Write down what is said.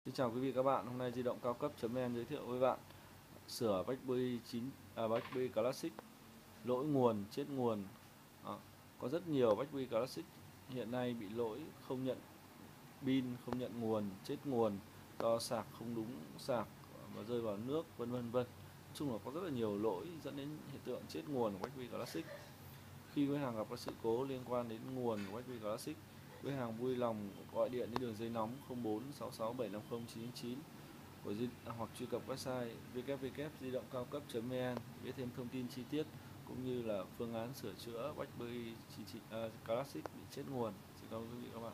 Xin chào quý vị các bạn, hôm nay di động cao cấp.vn giới thiệu với bạn sửa BlackBerry Classic lỗi nguồn, chết nguồn. Có rất nhiều BlackBerry Classic hiện nay bị lỗi không nhận pin, không nhận nguồn, chết nguồn do sạc không đúng sạc và rơi vào nước, vân vân vân. Nói chung là có rất là nhiều lỗi dẫn đến hiện tượng chết nguồn của BlackBerry Classic. Khi khách hàng gặp các sự cố liên quan đến nguồn của BlackBerry Classic, khách hàng vui lòng gọi điện đến đường dây nóng 0466750999 hoặc truy cập website www.didongcao-cấp.vn biết thêm thông tin chi tiết cũng như là phương án sửa chữa BlackBerry Classic bị chết nguồn. Xin cảm ơn quý vị các bạn.